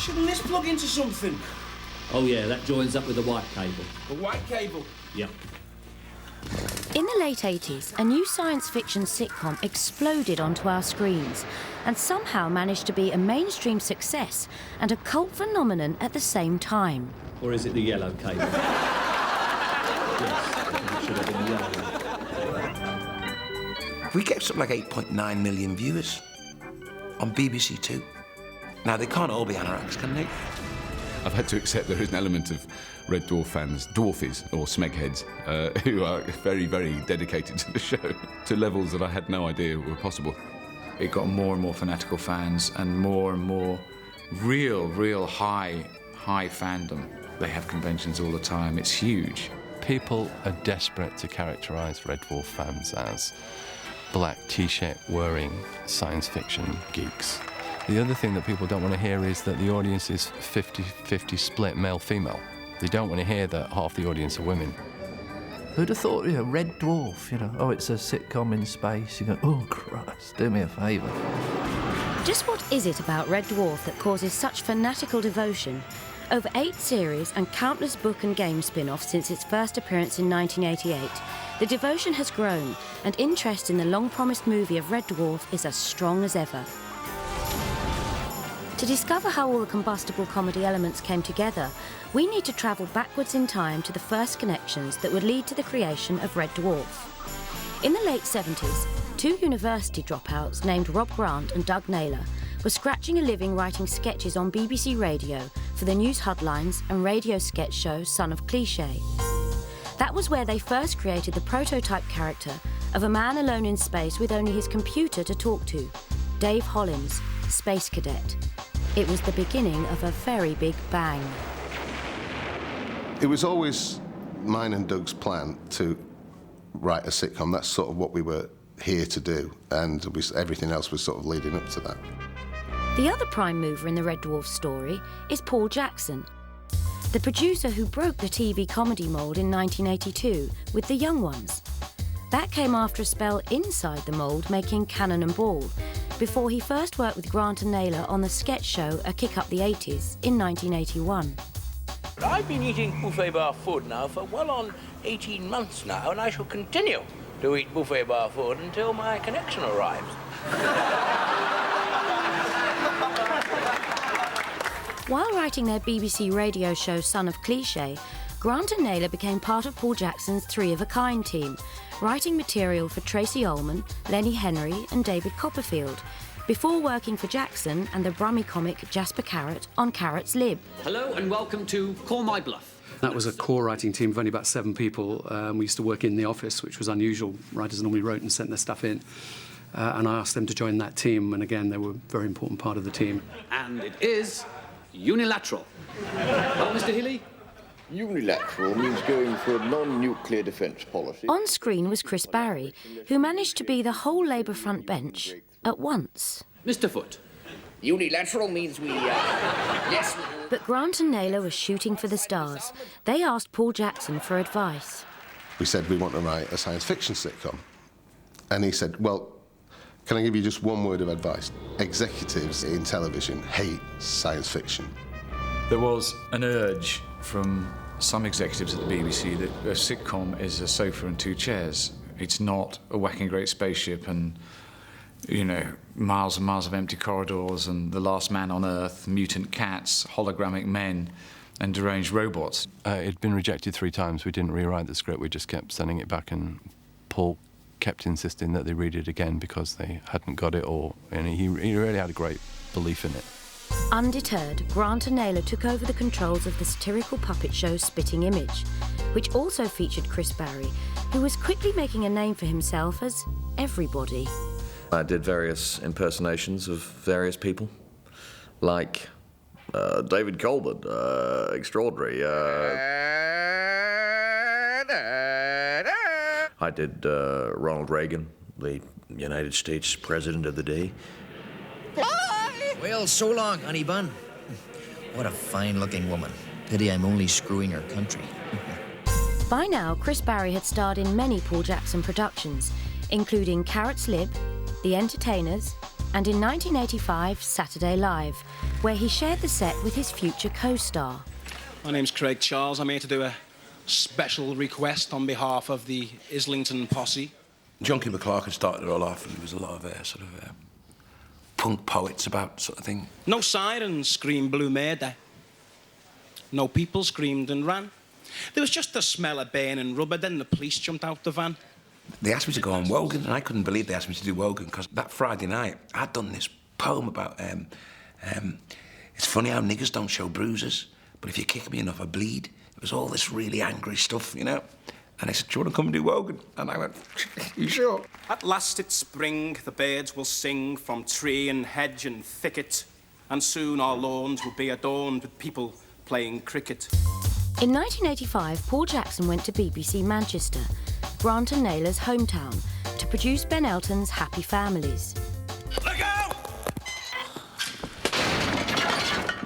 Shouldn't this plug into something? Oh yeah, that joins up with the white cable. The white cable? Yep. In the late 80s, a new science fiction sitcom exploded onto our screens and somehow managed to be a mainstream success and a cult phenomenon at the same time. Or is it the yellow cable? Yes, it should have been the yellow one. We get something like 8.9 million viewers on BBC Two. Now, they can't all be anoraks, can they? I've had to accept there is an element of Red Dwarf fans, dwarfies or smegheads, who are very, very dedicated to the show, to levels that I had no idea were possible. It got more and more fanatical fans and more real high fandom. They have conventions all the time. It's huge. People are desperate to characterise Red Dwarf fans as black T-shirt wearing science fiction geeks. The other thing that people don't want to hear is that the audience is 50-50 split male-female. They don't want to hear that half the audience are women. Who'd have thought, Red Dwarf, oh, it's a sitcom in space. You go, oh, Christ, do me a favour. Just what is it about Red Dwarf that causes such fanatical devotion? Over 8 series and countless book and game spin-offs since its first appearance in 1988, the devotion has grown and interest in the long-promised movie of Red Dwarf is as strong as ever. To discover how all the combustible comedy elements came together, we need to travel backwards in time to the first connections that would lead to the creation of Red Dwarf. In the late 70s, 2 university dropouts named Rob Grant and Doug Naylor were scratching a living writing sketches on BBC Radio for the news headlines and radio sketch show Son of Cliché. That was where they first created the prototype character of a man alone in space with only his computer to talk to, Dave Hollins, Space Cadet. It was the beginning of a very big bang. It was always mine and Doug's plan to write a sitcom. That's sort of what we were here to do, and everything else was sort of leading up to that. The other prime mover in the Red Dwarf story is Paul Jackson, the producer who broke the TV comedy mould in 1982 with The Young Ones. That came after a spell inside the mould making Cannon and Ball, before he first worked with Grant and Naylor on the sketch show A Kick Up the 80s in 1981. I've been eating buffet bar food now for well on 18 months now, and I shall continue to eat buffet bar food until my connection arrives. While writing their BBC radio show Son of Cliché, Grant and Naylor became part of Paul Jackson's Three of a Kind team, writing material for Tracy Ullman, Lenny Henry and David Copperfield, before working for Jackson and the Brummy comic Jasper Carrot on Carrot's Lib. Hello and welcome to Call My Bluff. That was a core writing team of only about 7 people. We used to work in the office, which was unusual. Writers normally wrote and sent their stuff in. And I asked them to join that team, and again, they were a very important part of the team. And it is unilateral. Oh, Mr. Healy? Unilateral means going for a non-nuclear defence policy. On screen was Chris Barry, who managed to be the whole Labour front bench at once. Mr. Foote? Unilateral means we, yes. But Grant and Naylor were shooting for the stars. They asked Paul Jackson for advice. We said we want to write a science fiction sitcom. And he said, well, can I give you just one word of advice? Executives in television hate science fiction. There was an urge from some executives at the BBC that a sitcom is a sofa and 2 chairs. It's not a whacking great spaceship and, miles and miles of empty corridors and The Last Man on Earth, mutant cats, hologramic men and deranged robots. It'd been rejected 3 times. We didn't rewrite the script. We just kept sending it back, and Paul kept insisting that they read it again because they hadn't got it, and he really had a great belief in it. Undeterred, Grant and Naylor took over the controls of the satirical puppet show Spitting Image, which also featured Chris Barry, who was quickly making a name for himself as everybody. I did various impersonations of various people, like David Colbert, extraordinary. I did Ronald Reagan, the United States President of the day. Well, so long, honey bun. What a fine-looking woman. Pity I'm only screwing her country. By now, Chris Barry had starred in many Paul Jackson productions, including Carrot's Lib, The Entertainers, and in 1985, Saturday Live, where he shared the set with his future co-star. My name's Craig Charles. I'm here to do a special request on behalf of the Islington posse. Junkie McClark had started it all off, and there was a lot of punk poets about sort of thing. No sirens screamed blue murder. No people screamed and ran. There was just the smell of burning rubber, then the police jumped out the van. They asked me to go on Wogan, and I couldn't believe they asked me to do Wogan, because that Friday night, I'd done this poem about, it's funny how niggers don't show bruises, but if you kick me enough, I bleed. It was all this really angry stuff, you know? And they said, do you want to come and do Wogan? And I went, you sure? At last it's spring, the birds will sing from tree and hedge and thicket, and soon our lawns will be adorned with people playing cricket. In 1985, Paul Jackson went to BBC Manchester, Grant and Naylor's hometown, to produce Ben Elton's Happy Families. Look out!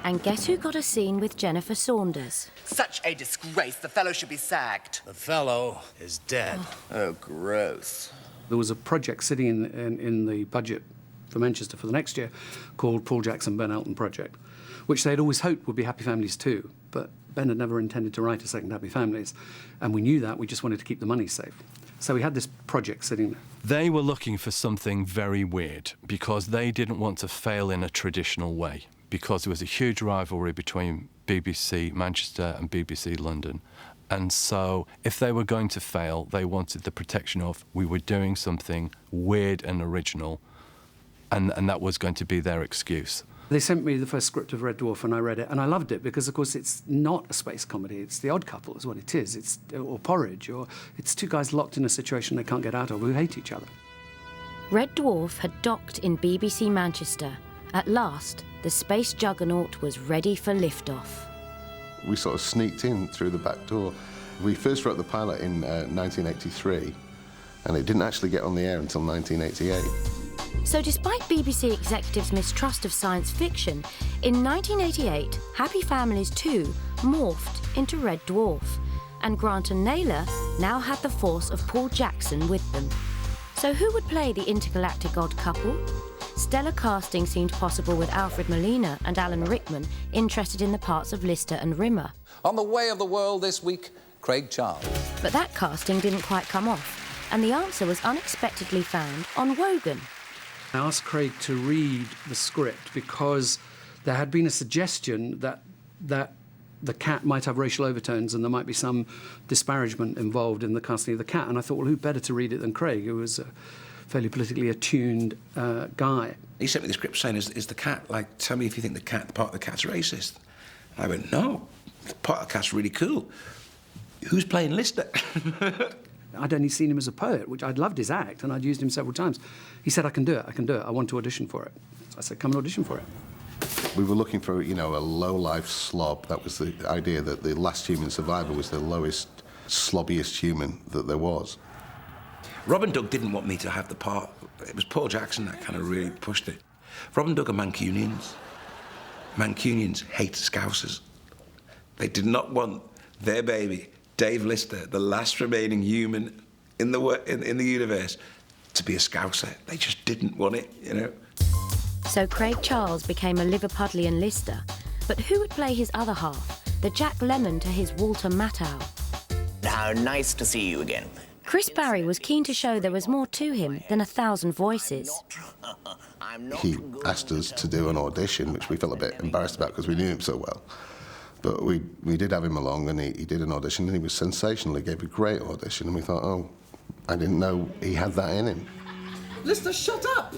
And guess who got a scene with Jennifer Saunders? Such a disgrace. The fellow should be sacked. The fellow is dead. Oh, gross. There was a project sitting in the budget for Manchester for the next year called Paul Jackson Ben Elton Project, which they'd always hoped would be Happy Families 2, but Ben had never intended to write a second Happy Families, and we knew that. We just wanted to keep the money safe. So we had this project sitting there. They were looking for something very weird because they didn't want to fail in a traditional way, because there was a huge rivalry between BBC Manchester and BBC London. And so if they were going to fail, they wanted the protection of, we were doing something weird and original, and that was going to be their excuse. They sent me the first script of Red Dwarf, and I read it, and I loved it because, of course, it's not a space comedy. It's The Odd Couple is what it is. Or Porridge, or it's two guys locked in a situation they can't get out of who hate each other. Red Dwarf had docked in BBC Manchester. At last, the space juggernaut was ready for liftoff. We sort of sneaked in through the back door. We first wrote the pilot in 1983, and it didn't actually get on the air until 1988. So despite BBC executives' mistrust of science fiction, in 1988, Happy Families 2 morphed into Red Dwarf, and Grant and Naylor now had the force of Paul Jackson with them. So who would play the intergalactic odd couple? Stellar casting seemed possible with Alfred Molina and Alan Rickman interested in the parts of Lister and Rimmer. On the way of the world this week, Craig Charles. But that casting didn't quite come off, and the answer was unexpectedly found on Wogan. I asked Craig to read the script because there had been a suggestion that the cat might have racial overtones and there might be some disparagement involved in the casting of the cat. And I thought, well, who better to read it than Craig, who was a fairly politically attuned guy. He sent me the script saying, is the cat, like, tell me if you think the part of the cat's racist. I went, no, the part of the cat's really cool. Who's playing Lister? I'd only seen him as a poet, which I'd loved his act, and I'd used him several times. He said, I can do it, I want to audition for it. So I said, come and audition for it. We were looking for, you know, a low-life slob. That was the idea, that the last human survivor was the lowest, slobbiest human that there was. Rob and Doug didn't want me to have the part. It was Paul Jackson that kind of really pushed it. Rob and Doug are Mancunians. Mancunians hate Scousers. They did not want their baby, Dave Lister, the last remaining human in the universe, to be a Scouser. They just didn't want it, you know. So Craig Charles became a Liverpudlian Lister. But who would play his other half, the Jack Lemmon to his Walter Matthau? How nice to see you again. Chris Barry was keen to show there was more to him than 1,000 voices. He asked us to do an audition, which we felt a bit embarrassed about because we knew him so well. But we did have him along, and he did an audition, and he was sensational. He gave a great audition, and we thought, oh, I didn't know he had that in him. Lister, shut up!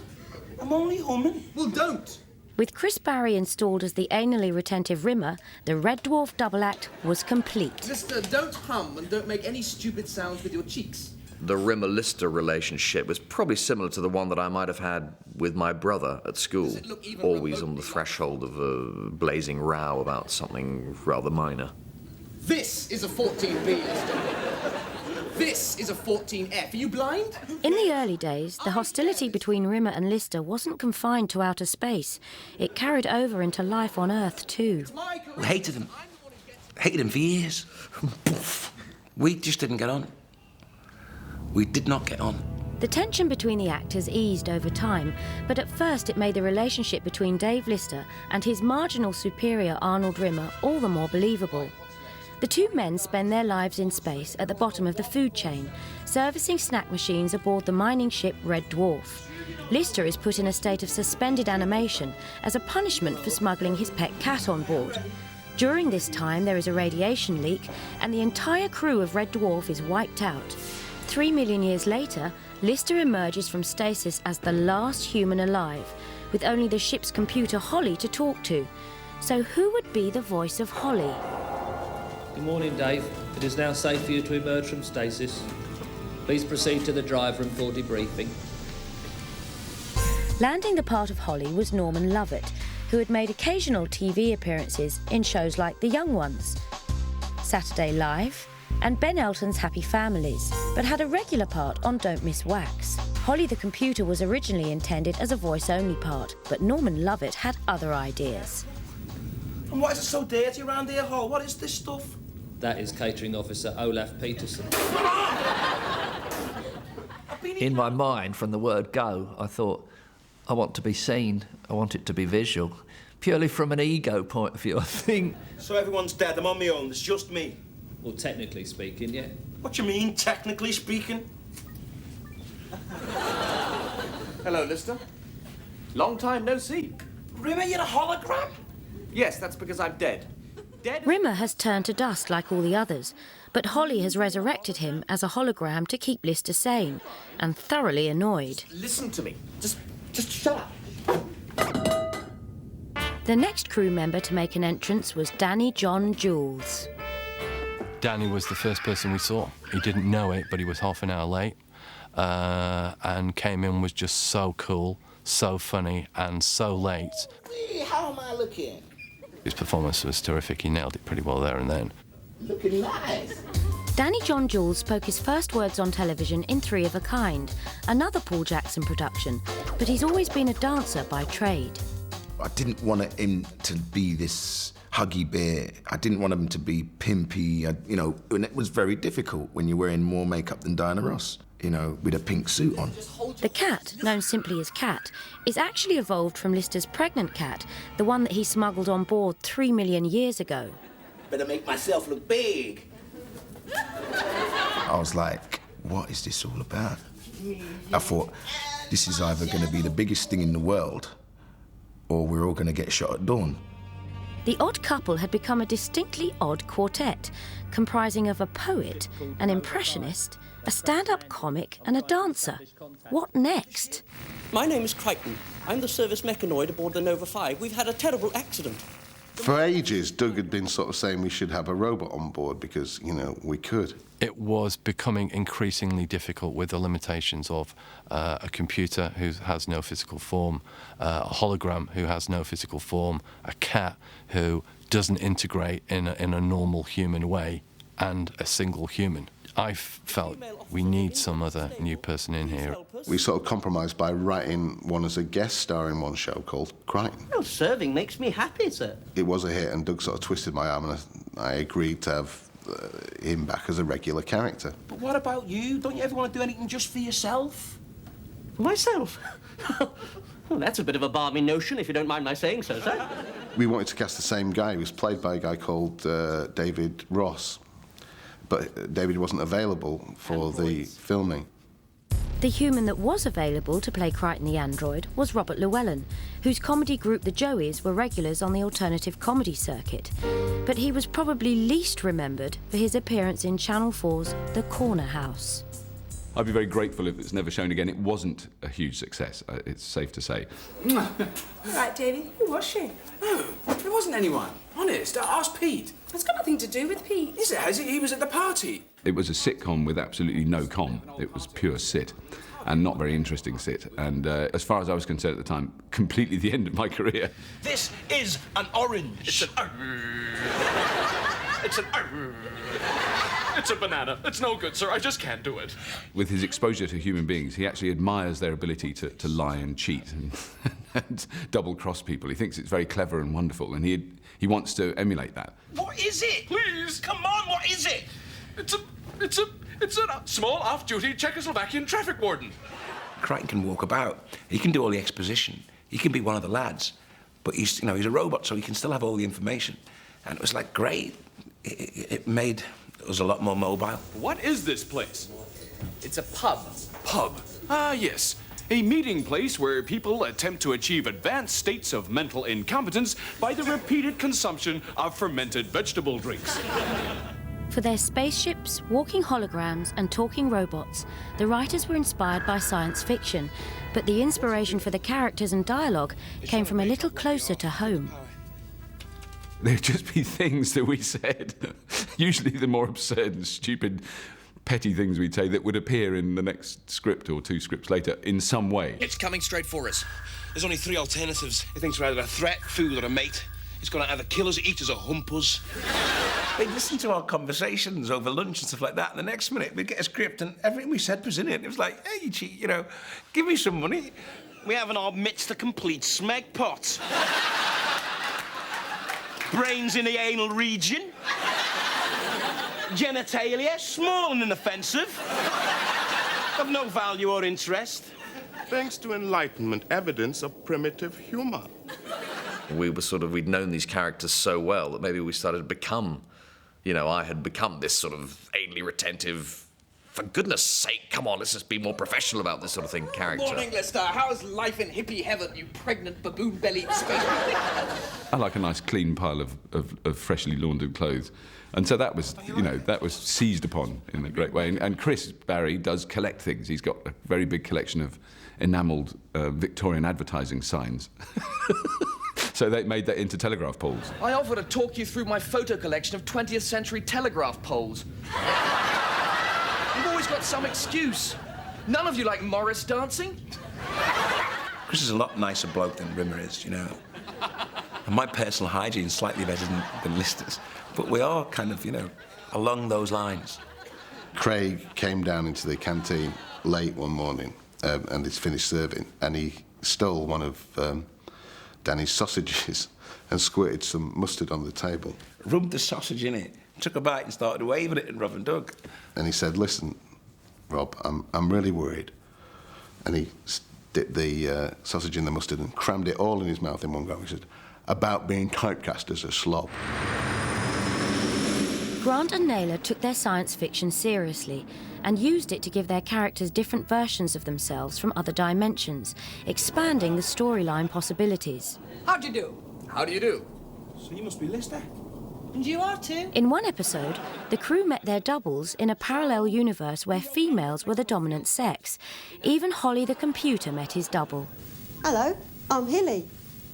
I'm only human. Well, don't. With Chris Barry installed as the anally retentive Rimmer, the Red Dwarf double act was complete. Lister, don't hum and don't make any stupid sounds with your cheeks. The Rimmer-Lister relationship was probably similar to the one that I might have had with my brother at school, always on the threshold of a blazing row about something rather minor. This is a 14B, Lister. This is a 14F. Are you blind? In the early days, the hostility between Rimmer and Lister wasn't confined to outer space. It carried over into life on Earth, too. We hated him. Hated him for years. We just didn't get on. We did not get on. The tension between the actors eased over time, but at first it made the relationship between Dave Lister and his marginal superior Arnold Rimmer all the more believable. The two men spend their lives in space at the bottom of the food chain, servicing snack machines aboard the mining ship Red Dwarf. Lister is put in a state of suspended animation as a punishment for smuggling his pet cat on board. During this time, there is a radiation leak, and the entire crew of Red Dwarf is wiped out. 3 million years later, Lister emerges from stasis as the last human alive, with only the ship's computer Holly to talk to. So who would be the voice of Holly? Good morning, Dave. It is now safe for you to emerge from stasis. Please proceed to the drive room for debriefing. Landing the part of Holly was Norman Lovett, who had made occasional TV appearances in shows like The Young Ones, Saturday Live, and Ben Elton's Happy Families, but had a regular part on Don't Miss Wax. Holly the computer was originally intended as a voice-only part, but Norman Lovett had other ideas. And why is it so dirty around here, Hall? What is this stuff? That is catering officer Olaf Peterson. In my mind, from the word go, I thought, I want to be seen, I want it to be visual. Purely from an ego point of view, I think. So everyone's dead, I'm on my own, it's just me. Well, technically speaking, yeah. What do you mean, technically speaking? Hello, Lister. Long time no see. Rimmer, you're a hologram? Yes, that's because I'm dead. Rimmer has turned to dust like all the others, but Holly has resurrected him as a hologram to keep Lister sane, and thoroughly annoyed. Listen to me. Just shut up. The next crew member to make an entrance was Danny John Jules. Danny was the first person we saw. He didn't know it, but he was half an hour late, and came in, was just so cool, so funny, and so late. Hey, how am I looking? His performance was terrific. He nailed it pretty well there and then. Looking nice. Danny John Jules spoke his first words on television in Three of a Kind, another Paul Jackson production, but he's always been a dancer by trade. I didn't want him to be this huggy bear. I didn't want him to be pimpy, and it was very difficult when you're wearing more makeup than Diana Ross, with a pink suit on. The cat, known simply as Cat, is actually evolved from Lister's pregnant cat, the one that he smuggled on board 3 million years ago. Better make myself look big. I was like, what is this all about? I thought, this is either going to be the biggest thing in the world, or we're all going to get shot at dawn. The Odd Couple had become a distinctly odd quartet, comprising of a poet, an impressionist, a stand-up comic and a dancer. What next? My name is Crichton. I'm the service mechanoid aboard the Nova 5. We've had a terrible accident. For ages, Doug had been sort of saying we should have a robot on board because, we could. It was becoming increasingly difficult with the limitations of a computer who has no physical form, a hologram who has no physical form, a cat who doesn't integrate in a normal human way, and a single human. I felt we need some other new person in here. We sort of compromised by writing one as a guest star in one show called Crichton. Well, serving makes me happy, sir. It was a hit, and Doug sort of twisted my arm, and I agreed to have him back as a regular character. But what about you? Don't you ever want to do anything just for yourself? For myself? Well, that's a bit of a balmy notion, if you don't mind my saying so, sir. We wanted to cast the same guy. He was played by a guy called David Ross. But David wasn't available for the filming. The human that was available to play Crichton the android was Robert Llewellyn, whose comedy group The Joeys were regulars on the alternative comedy circuit. But he was probably least remembered for his appearance in Channel 4's The Corner House. I'd be very grateful if it's never shown again. It wasn't a huge success, it's safe to say. Right, Davy, who was she? No, there wasn't anyone. Honest, ask Pete. It's got nothing to do with Pete. Is it, has it? He was at the party. It was a sitcom with absolutely no com. It was pure sit, and not very interesting sit. And as far as I was concerned at the time, completely the end of my career. This is an orange. It's an... It's an... It's a banana. It's no good, sir. I just can't do it. With his exposure to human beings, he actually admires their ability to lie and cheat and double-cross people. He thinks it's very clever and wonderful, and he wants to emulate that. What is it? Please, come on, what is it? It's a small off-duty Czechoslovakian traffic warden. Crichton can walk about. He can do all the exposition. He can be one of the lads. But he's a robot, so he can still have all the information. And it was like great. It made us a lot more mobile. What is this place? It's a pub. Pub. Ah, yes. A meeting place where people attempt to achieve advanced states of mental incompetence by the repeated consumption of fermented vegetable drinks. For their spaceships, walking holograms, and talking robots, the writers were inspired by science fiction, but the inspiration for the characters and dialogue came from a little closer to home. There'd just be things that we said, usually the more absurd and stupid, petty things we'd say that would appear in the next script or 2 scripts later in some way. It's coming straight for us. There's only 3 alternatives. He thinks we're either a threat, fool, or a mate. It's going to either kill us, eat us, or hump us. They'd listen to our conversations over lunch and stuff like that, and the next minute we'd get a script and everything we said was in it. It was like, hey, you cheat, give me some money. We have in our midst a complete smeg pot. Brains in the anal region. Genitalia, small and inoffensive. Of no value or interest. Thanks to Enlightenment, evidence of primitive humour. We'd known these characters so well that maybe we started to become, I had become this sort of anally retentive, for goodness sake, come on, let's just be more professional about this sort of thing character. Morning, Lister. How's life in hippie heaven, you pregnant baboon-bellied space? I like a nice clean pile of freshly laundered clothes. And so that was, that was seized upon in a great way. And Chris Barry does collect things. He's got a very big collection of enamelled Victorian advertising signs. So they made that into telegraph poles. I offer to talk you through my photo collection of 20th century telegraph poles. You've always got some excuse. None of you like Morris dancing. Chris is a lot nicer bloke than Rimmer is, And my personal hygiene's slightly better than Lister's. But we are kind of, along those lines. Craig came down into the canteen late one morning and he's finished serving, and he stole one of Danny's sausages and squirted some mustard on the table. Rubbed the sausage in it, took a bite and started waving it at Rob and Doug. And he said, listen, Rob, I'm really worried. And he dipped the sausage in the mustard and crammed it all in his mouth in one go. He said, about being typecast as a slob. Grant and Naylor took their science fiction seriously and used it to give their characters different versions of themselves from other dimensions, expanding the storyline possibilities. How do you do? How do you do? So you must be Lister. And you are too. In one episode, the crew met their doubles in a parallel universe where females were the dominant sex. Even Holly the computer met his double. Hello, I'm Hilly.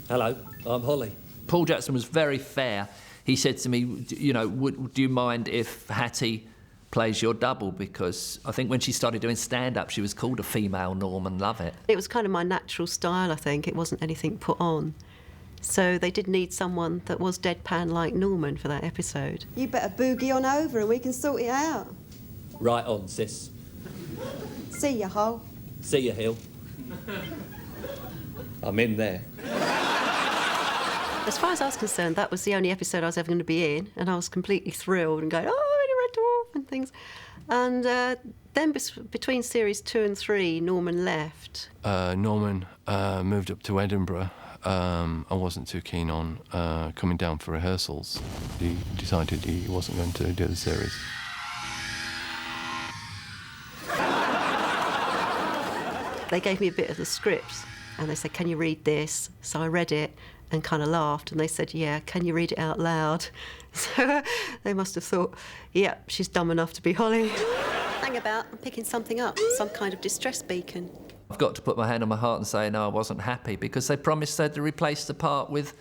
Hello, I'm Holly. Paul Jackson was very fair. He said to me, do you mind if Hattie plays your double? Because I think when she started doing stand-up, she was called a female Norman Lovett. It was kind of my natural style, I think. It wasn't anything put on. So they did need someone that was deadpan like Norman for that episode. You better boogie on over and we can sort it out. Right on, sis. See ya, Hole. See ya, Hill. I'm in there. As far as I was concerned, that was the only episode I was ever going to be in, and I was completely thrilled and going, oh, I'm in a Red Dwarf and things. And then between series 2 and 3, Norman left. Norman moved up to Edinburgh. I wasn't too keen on coming down for rehearsals. He decided he wasn't going to do the series. They gave me a bit of the script, and they said, can you read this? So I read it and kind of laughed, and they said, yeah, can you read it out loud? So they must have thought, yeah, she's dumb enough to be Holly. Hang about, I'm picking something up, some kind of distress beacon. I've got to put my hand on my heart and say, no, I wasn't happy, because they promised they'd replace the part with,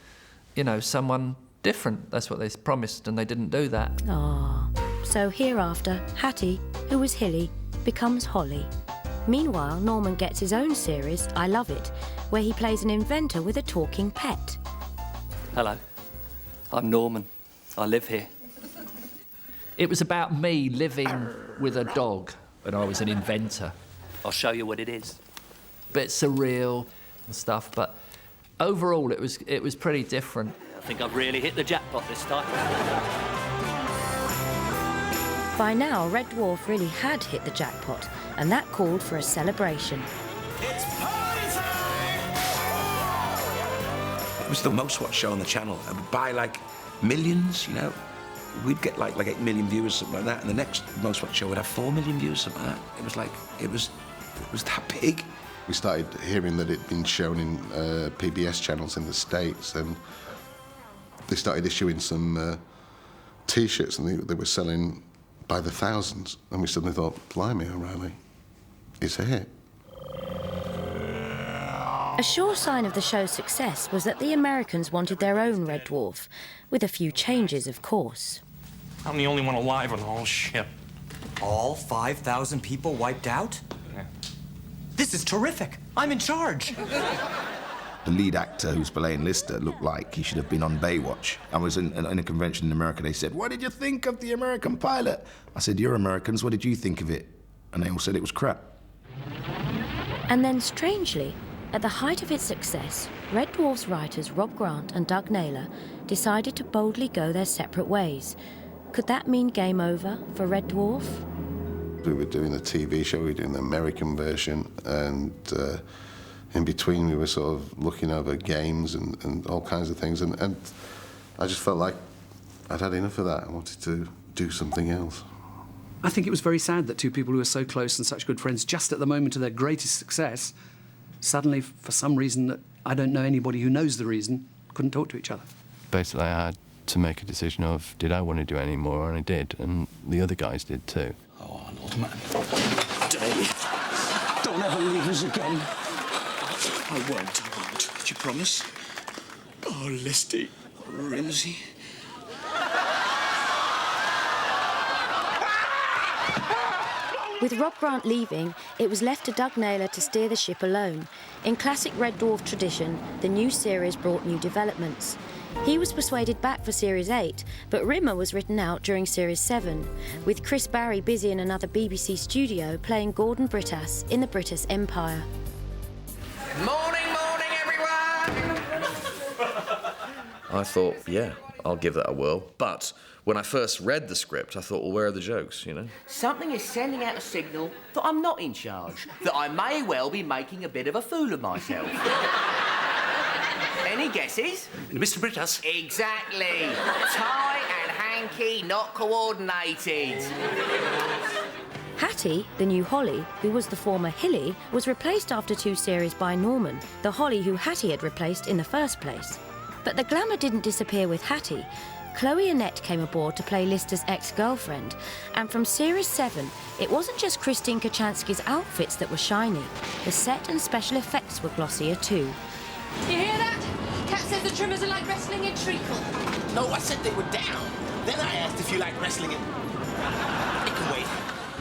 someone different. That's what they promised, and they didn't do that. Ah, so hereafter, Hattie, who was Hilly, becomes Holly. Meanwhile, Norman gets his own series, I Love It, where he plays an inventor with a talking pet. Hello, I'm Norman. I live here. It was about me living with a dog, and I was an inventor. I'll show you what it is. Bit surreal and stuff, but overall it was pretty different. I think I've really hit the jackpot this time. By now, Red Dwarf really had hit the jackpot, and that called for a celebration. It was the most watched show on the channel, and by like millions, you know. We'd get like 8 million viewers, something like that, and the next most watched show would have 4 million viewers, something like that. It was that big. We started hearing that it'd been shown in PBS channels in the States, and they started issuing some T-shirts, and they were selling by the thousands. And we suddenly thought, blimey, O'Reilly, it's a hit. A sure sign of the show's success was that the Americans wanted their own Red Dwarf, with a few changes, of course. I'm the only one alive on the whole ship. All 5,000 people wiped out? Yeah. This is terrific. I'm in charge. The lead actor who's playing Lister looked like he should have been on Baywatch. I was in a convention in America. They said, "What did you think of the American pilot?" I said, "You're Americans. What did you think of it?" And they all said it was crap. And then, strangely, at the height of its success, Red Dwarf's writers Rob Grant and Doug Naylor decided to boldly go their separate ways. Could that mean game over for Red Dwarf? We were doing the TV show, we were doing the American version, and in between we were sort of looking over games and all kinds of things, and I just felt like I'd had enough of that. I wanted to do something else. I think it was very sad that two people who were so close and such good friends, just at the moment of their greatest success, suddenly, for some reason that I don't know anybody who knows the reason, couldn't talk to each other. Basically, I had to make a decision of, did I want to do any more? And I did, and the other guys did too. Oh, Lord, man. Dave, don't ever leave us again. I won't. Did you promise? Oh, Listy. Rimsey. With Rob Grant leaving, it was left to Doug Naylor to steer the ship alone. In classic Red Dwarf tradition, the new series brought new developments. He was persuaded back for Series 8, but Rimmer was written out during Series 7, with Chris Barry busy in another BBC studio playing Gordon Brittas in the British Empire. Morning, everyone! I thought, yeah, I'll give that a whirl. But when I first read the script, I thought, well, where are the jokes, you know? Something is sending out a signal that I'm not in charge, that I may well be making a bit of a fool of myself. Any guesses? Mr. Brittas. Exactly. Tie and hanky, not coordinated. Hattie, the new Holly, who was the former Hilly, was replaced after 2 series by Norman, the Holly who Hattie had replaced in the first place. But the glamour didn't disappear with Hattie. Chloe Annette came aboard to play Lister's ex-girlfriend, and from Series 7, it wasn't just Christine Kochanski's outfits that were shiny. The set and special effects were glossier too. You hear that? Cat says the trimmers are like wrestling in treacle. No, I said they were down. Then I asked if you like wrestling in... It can wait.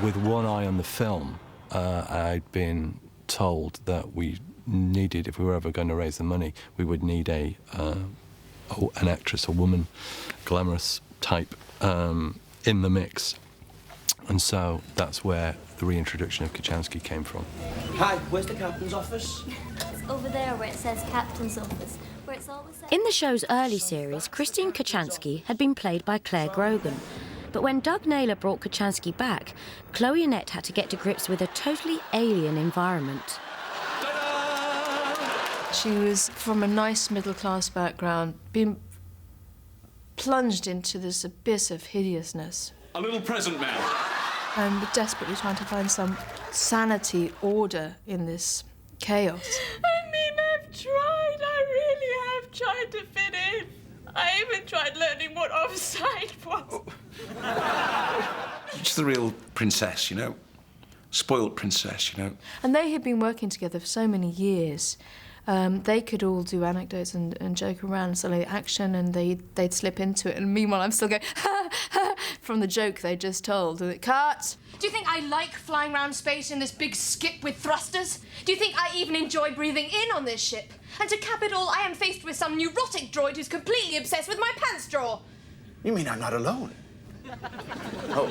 With one eye on the film, I'd been told that we needed, if we were ever going to raise the money, we would need an actress, a woman, glamorous type, in the mix. And so that's where the reintroduction of Kochanski came from. Hi, where's the captain's office? It's over there where it says captain's office, where it's always... In the show's early series, Christine Kochanski had been played by Claire Grogan. But when Doug Naylor brought Kochanski back, Chloe Annette had to get to grips with a totally alien environment. She was from a nice middle-class background, being plunged into this abyss of hideousness. A little present, ma'am. And desperately trying to find some sanity, order in this chaos. I mean, I've tried. I really have tried to fit in. I even tried learning what offside was. She's the real princess, you know. Spoiled princess, you know. And they had been working together for so many years. They could all do anecdotes and joke around and suddenly action, and they'd slip into it. And meanwhile, I'm still going, ha, ha, from the joke they just told. And it cut. Do you think I like flying around space in this big skip with thrusters? Do you think I even enjoy breathing in on this ship? And to cap it all, I am faced with some neurotic droid who's completely obsessed with my pants drawer. You mean I'm not alone? Oh.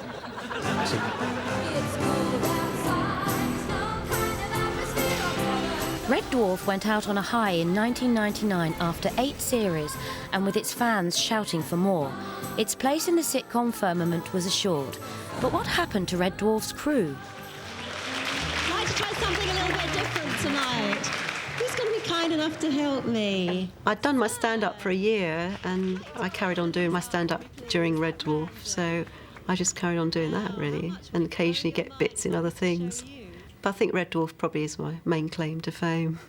Red Dwarf went out on a high in 1999 after 8 series, and with its fans shouting for more. Its place in the sitcom firmament was assured, But what happened to Red Dwarf's crew? I'd like to try something a little bit different tonight. Who's going to be kind enough to help me? I'd done my stand-up for a year, and I carried on doing my stand-up during Red Dwarf, so I just carried on doing that, really, and occasionally get bits in other things. But I think Red Dwarf probably is my main claim to fame.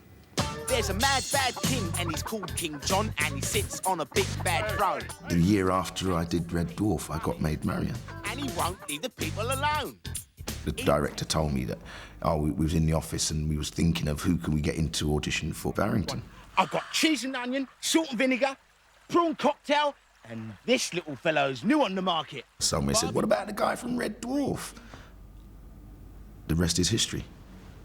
There's a mad, bad king, and he's called King John, and he sits on a big, bad throne. The year after I did Red Dwarf, I got made Marion. And he won't leave the people alone. The director told me that, we was in the office and we was thinking of who can we get into audition for Barrington. I've got cheese and onion, salt and vinegar, prawn cocktail, and this little fellow's new on the market. Somebody said, what about the guy from Red Dwarf? The rest is history.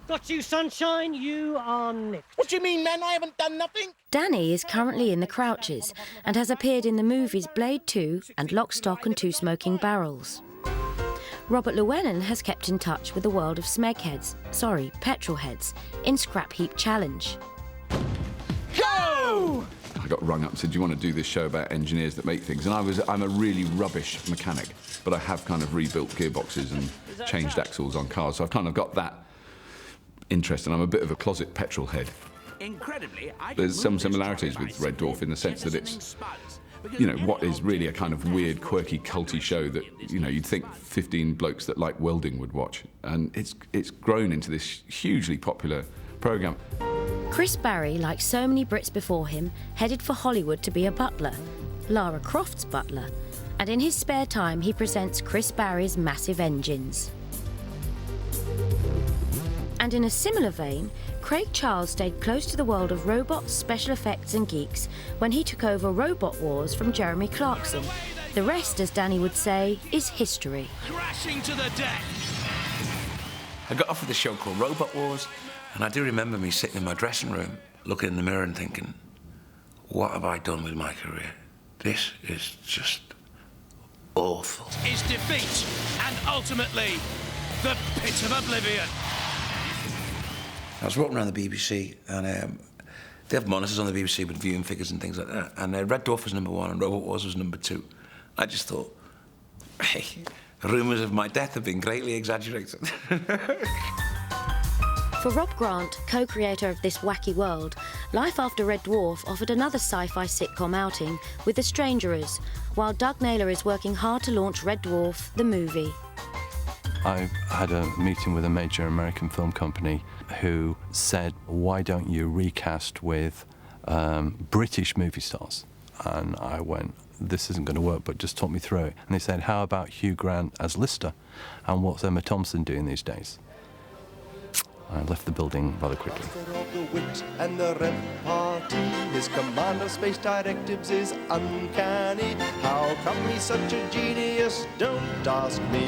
Got you, sunshine, you are nicked. What do you mean, man? I haven't done nothing. Danny is currently in the Crouches and has appeared in the movies Blade 2 and Lock, Stock and Two Smoking Barrels. Robert Llewellyn has kept in touch with the world of petrol heads in Scrap Heap Challenge. Go! I got rung up and said, do you want to do this show about engineers that make things? And I'm a really rubbish mechanic, but I have kind of rebuilt gearboxes and changed axles on cars, so I've kind of got that interest, and I'm a bit of a closet petrol head. Incredibly, There's some similarities with Red Dwarf in the sense that it's, what is really a kind of weird, quirky, culty show that, you'd think 15 blokes that like welding would watch. And it's grown into this hugely popular programme. Chris Barry, like so many Brits before him, headed for Hollywood to be a butler, Lara Croft's butler. And in his spare time, he presents Chris Barry's Massive Engines. And in a similar vein, Craig Charles stayed close to the world of robots, special effects and geeks when he took over Robot Wars from Jeremy Clarkson. The rest, as Danny would say, is history. Crashing to the deck. I got offered this show called Robot Wars, and I do remember me sitting in my dressing room, looking in the mirror and thinking, what have I done with my career? This is just awful. Is defeat, and ultimately, the pit of oblivion. I was walking around the BBC, and they have monitors on the BBC with viewing figures and things like that. And Red Dwarf was #1 and Robot Wars was #2. I just thought, hey, rumours of my death have been greatly exaggerated. For Rob Grant, co-creator of This Wacky World, life after Red Dwarf offered another sci-fi sitcom outing with The Strangerers, while Doug Naylor is working hard to launch Red Dwarf, the movie. I had a meeting with a major American film company who said, why don't you recast with British movie stars? And I went, this isn't going to work, but just talk me through it. And they said, how about Hugh Grant as Lister? And what's Emma Thompson doing these days? I left the building rather quickly. The wit and the repartee, his command of space directives is uncanny. How come he's such a genius? Don't ask me.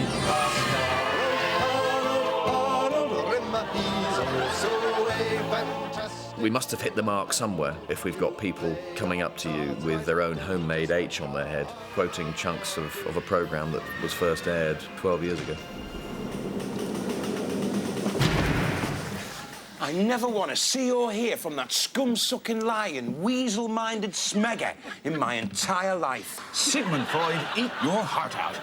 We must have hit the mark somewhere if we've got people coming up to you with their own homemade H on their head, quoting chunks of a programme that was first aired 12 years ago. I never want to see or hear from that scum-sucking lying, weasel-minded smegger in my entire life. Sigmund Freud, eat your heart out.